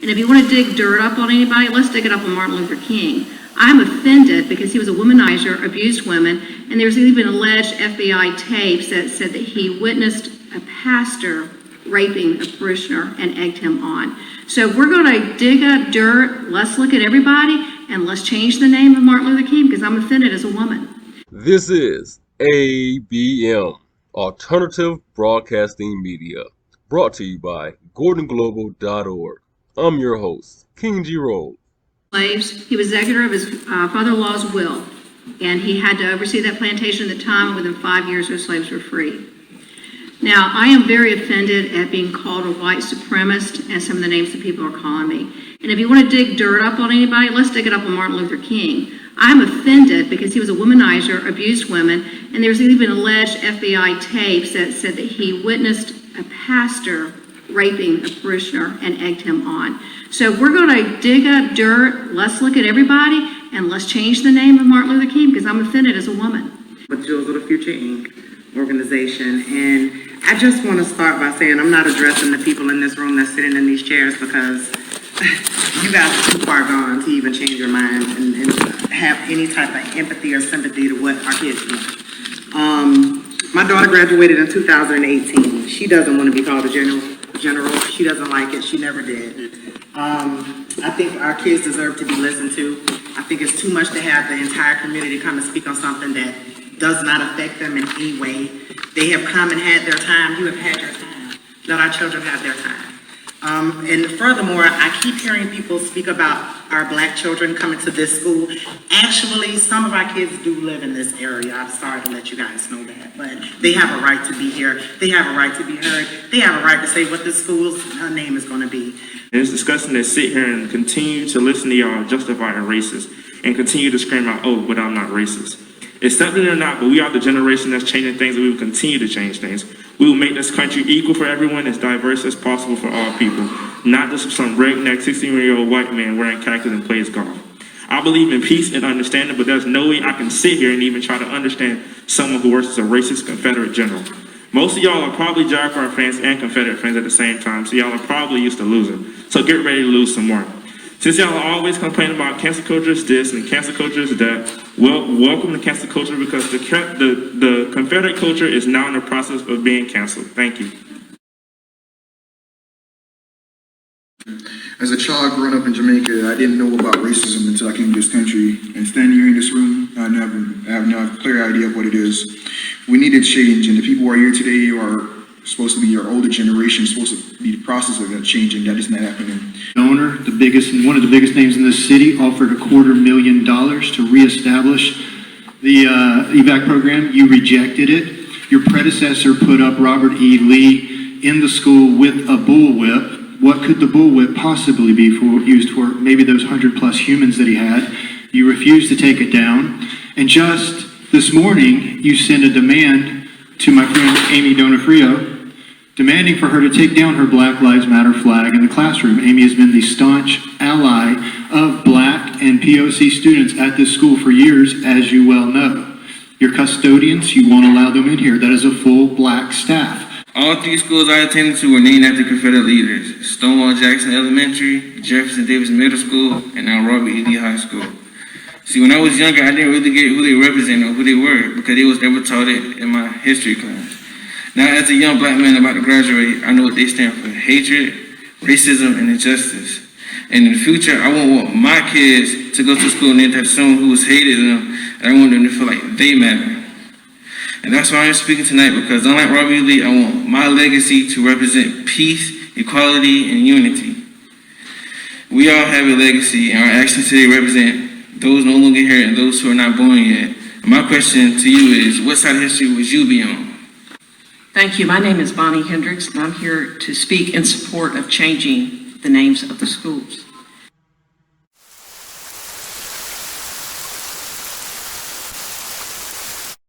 And if you want to dig dirt up on anybody, let's dig it up on Martin Luther King. I'm offended because he was a womanizer, abused women, and there's even alleged FBI tapes that said that he witnessed a pastor raping a parishioner and egged him on. So if we're going to dig up dirt, let's look at everybody and let's change the name of Martin Luther King because I'm offended as a woman. This is ABM, Alternative Broadcasting Media, brought to you by GordonGlobal.org. I'm your host, KinGGrolle. Slaves. He was executor of his father-in-law's will, and he had to oversee that plantation at the time, and within 5 years those slaves were free. Now, I am very offended at being called a white supremacist and some of the names that people are calling me. And if you want to dig dirt up on anybody, let's dig it up on Martin Luther King. I'm offended because he was a womanizer, abused women, and there's even alleged FBI tapes that said that he witnessed a pastor raping a parishioner and egged him on. So if we're going to dig up dirt, let's look at everybody and let's change the name of Martin Luther King because I'm offended as a woman. With Jewels of the Future Inc. organization, and I just want to start by saying I'm not addressing the people in this room that's sitting in these chairs because you guys are too far gone to even change your minds and have any type of empathy or sympathy to what our kids do. My daughter graduated in 2018. She doesn't want to be called a general. She doesn't like it. She never did. I think our kids deserve to be listened to. I think it's too much to have the entire community come and speak on something that does not affect them in any way. They have come and had their time. You have had your time. Let our children have their time. And furthermore, I keep hearing people speak about our black children coming to this school. Actually, some of our kids do live in this area. I'm sorry to let you guys know that, but they have a right to be here. They have a right to be heard. They have a right to say what the school's name is going to be. It's disgusting to sit here and continue to listen to y'all justify a racist and continue to scream out, oh, but I'm not racist. Accept it or not, but we are the generation that's changing things, and we will continue to change things. We will make this country equal for everyone, as diverse as possible for all people, not just some redneck 16-year-old white man wearing khakis and plays golf. I believe in peace and understanding, but there's no way I can sit here and even try to understand someone who works as a racist Confederate general. Most of y'all are probably Jaguar fans and Confederate fans at the same time, so y'all are probably used to losing. So get ready to lose some more. Since y'all are always complaining about cancel culture is this and cancel culture is that, well, welcome to cancel culture because the Confederate culture is now in the process of being canceled. Thank you. As a child growing up in Jamaica, I didn't know about racism until I came to this country. And standing here in this room, I have now a clear idea of what it is. We need a change, and the people who are here today are supposed to be our older generation, supposed to be the process of that changing. That is not happening. Owner, the biggest and one of the biggest names in this city, offered $250,000 to reestablish the EVAC program. You rejected it. Your predecessor put up Robert E. Lee in the school with a bullwhip. What could the bullwhip possibly be used for? Maybe those 100+ humans that he had. You refused to take it down. And just this morning, you sent a demand to my friend Amy Donofrio, demanding for her to take down her Black Lives Matter flag in the classroom. Amy has been the staunch ally of Black and POC students at this school for years, as you well know. Your custodians, you won't allow them in here. That is a full Black staff. All 3 schools I attended to were named after Confederate leaders: Stonewall Jackson Elementary, Jefferson Davis Middle School, and now Robert E. Lee High School. See, when I was younger, I didn't really get who they represented or who they were because it was never taught it in my history class. Now, as a young black man about to graduate, I know what they stand for: hatred, racism, and injustice. And in the future, I won't want my kids to go to school and have someone who was hated them, and I want them to feel like they matter. And that's why I'm speaking tonight, because unlike Robert E. Lee, I want my legacy to represent peace, equality, and unity. We all have a legacy, and our actions today represent those no longer here and those who are not born yet. And my question to you is, what side of history would you be on? Thank you. My name is Bonnie Hendricks, and I'm here to speak in support of changing the names of the schools.